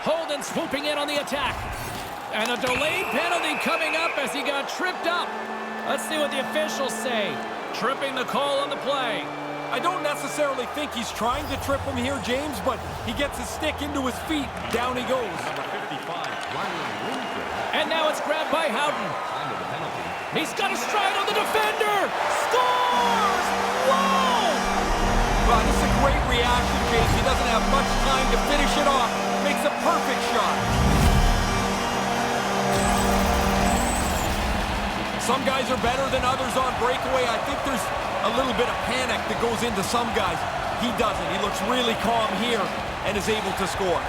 Holden swooping in on the attack. And a delayed penalty coming up as he got tripped up. Let's see what the officials say. Tripping the call on the play. I don't necessarily think he's trying to trip him here, James, but he gets his stick into his feet. Down he goes. Number 55, and now it's grabbed by Howden. time of the penalty. He's got a stride on the defender. Scores! Whoa! Well, this is a great reaction, James. He doesn't have much time to finish it off. Makes a perfect shot. Some guys are better than others on breakaway. I think there's a little bit of panic that goes into some guys. He doesn't. He looks really calm here and is able to score.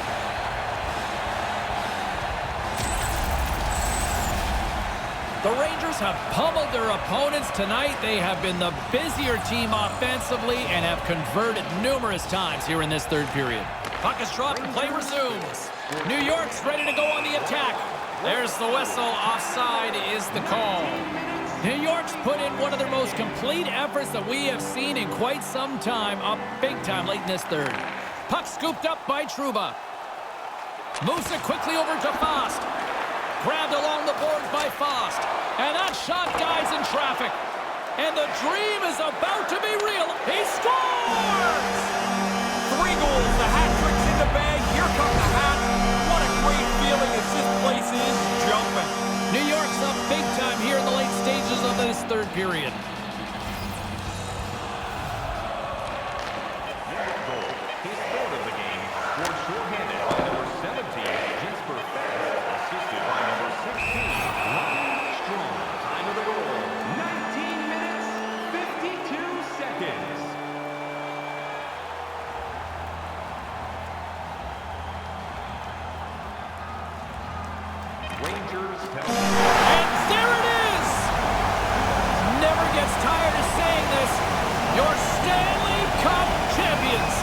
The Rangers have pummeled their opponents tonight. They have been the busier team offensively and have converted numerous times here in this third period. Puck is dropped and play resumes. New York's ready to go on the attack. There's the whistle. Offside is the call. New York's put in one of their most complete efforts that we have seen in quite some time, up big time late in this third. Puck scooped up by Trouba. Moves it quickly over to Fost. Grabbed along the boards by Fost. And that shot dies in traffic. And the dream is about to be real. He scores! 3 goals. The hat trick's in the bag. Here come the Hats. What a great feeling as this place is jumping. New York's up big time here in the late stages of this third period. Goal, his third of the game, scored shorthanded by number 17, Jesper Fast, assisted by number 16, Ryan Strong. Time of the goal, 19 minutes, 52 seconds. Rangers have... And there it is! Never gets tired of saying this. Your Stanley Cup champions.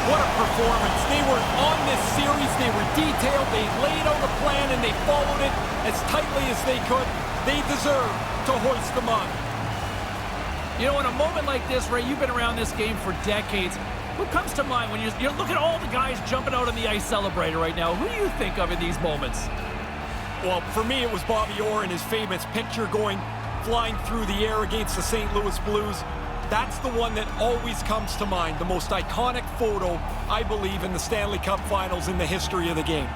What a performance. They were on this series. They were detailed. They laid out a plan and they followed it as tightly as they could. They deserve to hoist the mug. You know, in a moment like this, Ray, you've been around this game for decades. Who comes to mind when you look at all the guys jumping out on the ice celebrating right now? Who do you think of in these moments? Well, for me, it was Bobby Orr and his famous picture flying through the air against the St. Louis Blues. That's the one that always comes to mind. The most iconic photo, I believe, in the Stanley Cup Finals in the history of the game.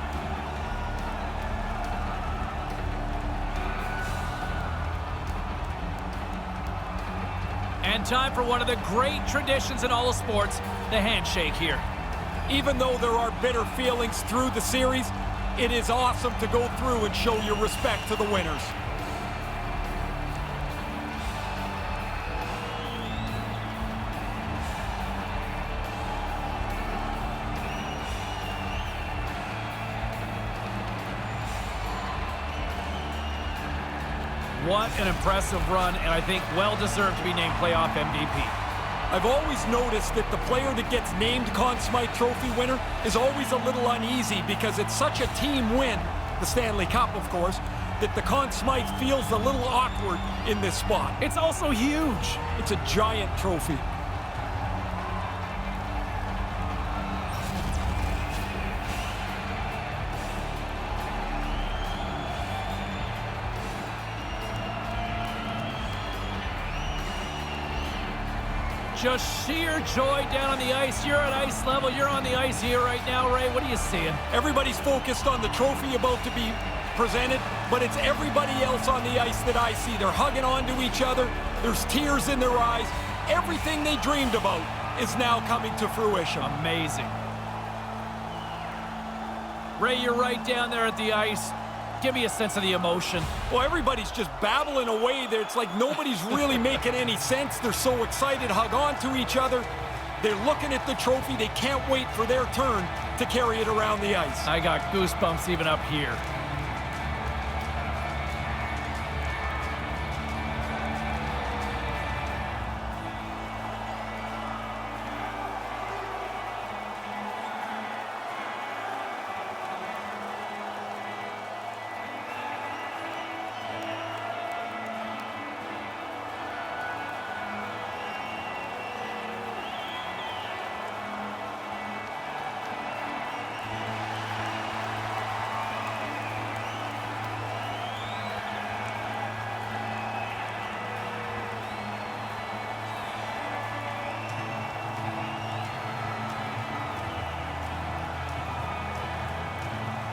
And time for one of the great traditions in all of sports, the handshake here. Even though there are bitter feelings through the series, it is awesome to go through and show your respect to the winners. What an impressive run, and I think well-deserved to be named playoff MVP. I've always noticed that the player that gets named Conn Smythe Trophy winner is always a little uneasy because it's such a team win, the Stanley Cup, of course, that the Conn Smythe feels a little awkward in this spot. It's also huge. It's a giant trophy. Just sheer joy down on the ice. You're at ice level. You're on the ice here right now, Ray. What are you seeing? Everybody's focused on the trophy about to be presented, but it's everybody else on the ice that I see. They're hugging on to each other. There's tears in their eyes. Everything they dreamed about is now coming to fruition. Amazing. Ray, you're right down there at the ice. Give me a sense of the emotion. Well, everybody's just babbling away there. It's like nobody's really making any sense. They're so excited, hug on to each other. They're looking at the trophy. They can't wait for their turn to carry it around the ice. I got goosebumps even up here.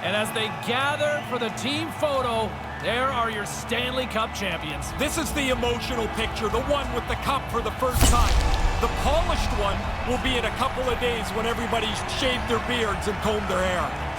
And as they gather for the team photo, there are your Stanley Cup champions. This is the emotional picture, the one with the cup for the first time. The polished one will be in a couple of days when everybody's shaved their beards and combed their hair.